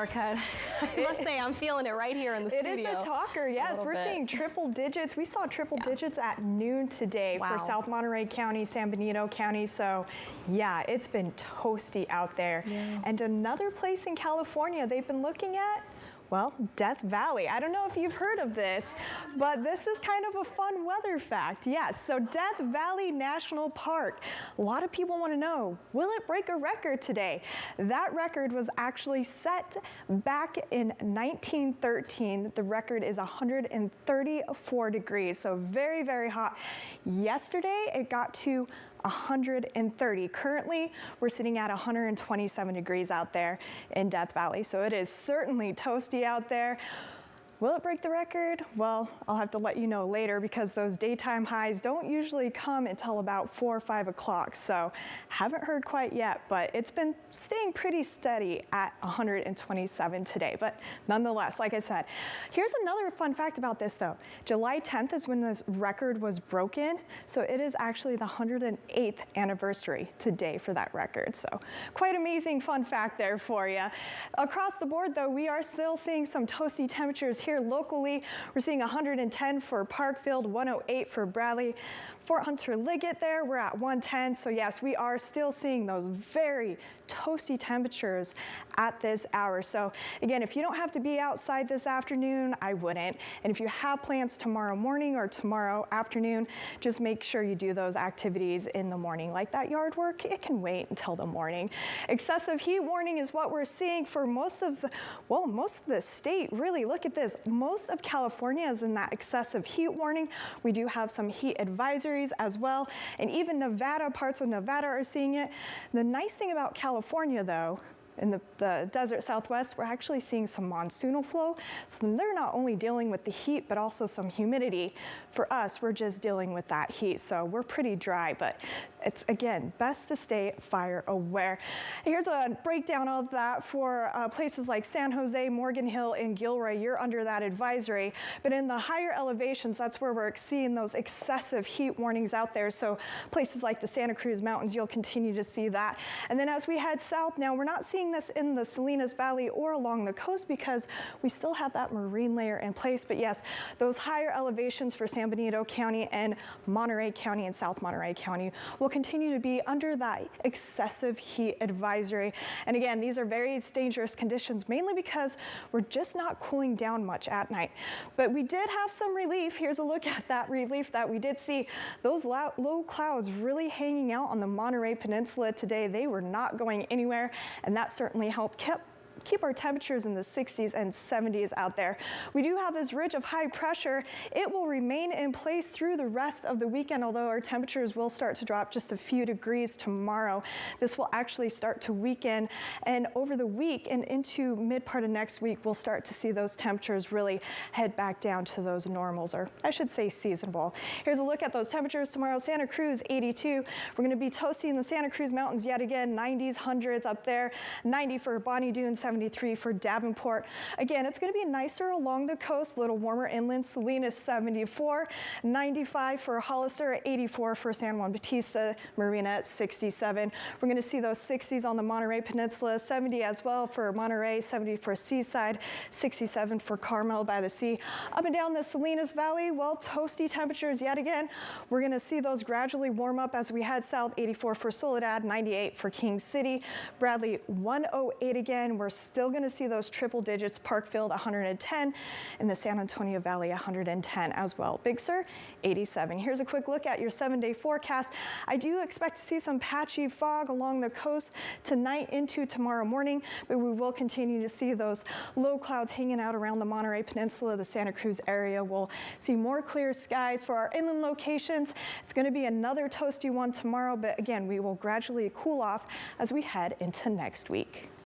Erkia, I must say I'm feeling it right here in the studio. It is a talker, yes. We're seeing triple digits. We saw triple digits at noon today for South Monterey County, San Benito County. So yeah, it's been toasty out there. Yeah. And another place in California they've been looking at, well, Death Valley. I don't know if you've heard of this, but this is kind of a fun weather fact. Yes, so Death Valley National Park. A lot of people want to know, will it break a record today? That record was actually set back in 1913. The record is 134 degrees, so very, very hot. Yesterday, it got to 130. Currently, we're sitting at 127 degrees out there in Death Valley, so it is certainly toasty out there. Will it break the record? Well, I'll have to let you know later because those daytime highs don't usually come until about 4 or 5 o'clock. So haven't heard quite yet, but it's been staying pretty steady at 127 today. But nonetheless, like I said, here's another fun fact about this though. July 10th is when this record was broken. So it is actually the 108th anniversary today for that record. So quite amazing fun fact there for you. Across the board though, we are still seeing some toasty temperatures here locally. We're seeing 110 for Parkfield, 108 for Bradley. Fort Hunter Liggett there, we're at 110. So yes, we are still seeing those very toasty temperatures at this hour. So again, if you don't have to be outside this afternoon, I wouldn't. And if you have plans tomorrow morning or tomorrow afternoon, just make sure you do those activities in the morning. Like that yard work, it can wait until the morning. Excessive heat warning is what we're seeing for most of the state. Really, look at this. Most of California is in that excessive heat warning. We do have some heat advisories as well, and even Nevada, parts of Nevada are seeing it. The nice thing about California though, in the desert Southwest, we're actually seeing some monsoonal flow. So they're not only dealing with the heat, but also some humidity. For us, we're just dealing with that heat. So we're pretty dry, but it's, again, best to stay fire aware. Here's a breakdown of that for places like San Jose, Morgan Hill, and Gilroy. You're under that advisory. But in the higher elevations, that's where we're seeing those excessive heat warnings out there. So places like the Santa Cruz Mountains, you'll continue to see that. And then as we head south now, we're not seeing this in the Salinas Valley or along the coast because we still have that marine layer in place. But yes, those higher elevations for San Benito County and Monterey County and South Monterey County will continue to be under that excessive heat advisory. And again, these are very dangerous conditions, mainly because we're just not cooling down much at night. But we did have some relief. Here's a look at that relief that we did see. Those low clouds really hanging out on the Monterey Peninsula today. They were not going anywhere, and that certainly helped keep our temperatures in the 60s and 70s out there. We do have this ridge of high pressure. It will remain in place through the rest of the weekend, although our temperatures will start to drop just a few degrees tomorrow. This will actually start to weaken, and over the week and into mid part of next week, we'll start to see those temperatures really head back down to those normals, or I should say seasonable. Here's a look at those temperatures tomorrow. Santa Cruz, 82. We're going to be toasty in the Santa Cruz Mountains yet again, 90s, 100s up there, 90 for Bonnie Doon, 73 for Davenport. Again, it's going to be nicer along the coast, a little warmer inland. Salinas 74, 95 for Hollister, 84 for San Juan Bautista, Marina at 67. We're going to see those 60s on the Monterey Peninsula, 70 as well for Monterey, 70 for Seaside, 67 for Carmel by the Sea. Up and down the Salinas Valley, well, toasty temperatures yet again. We're going to see those gradually warm up as we head south, 84 for Soledad, 98 for King City, Bradley 108 again. We're still going to see those triple digits. Parkfield 110, in the San Antonio Valley 110 as well. Big Sur 87. Here's a quick look at your 7-day forecast. I do expect to see some patchy fog along the coast tonight into tomorrow morning, but we will continue to see those low clouds hanging out around the Monterey Peninsula, the Santa Cruz area. We'll see more clear skies for our inland locations. It's going to be another toasty one tomorrow, but again, we will gradually cool off as we head into next week.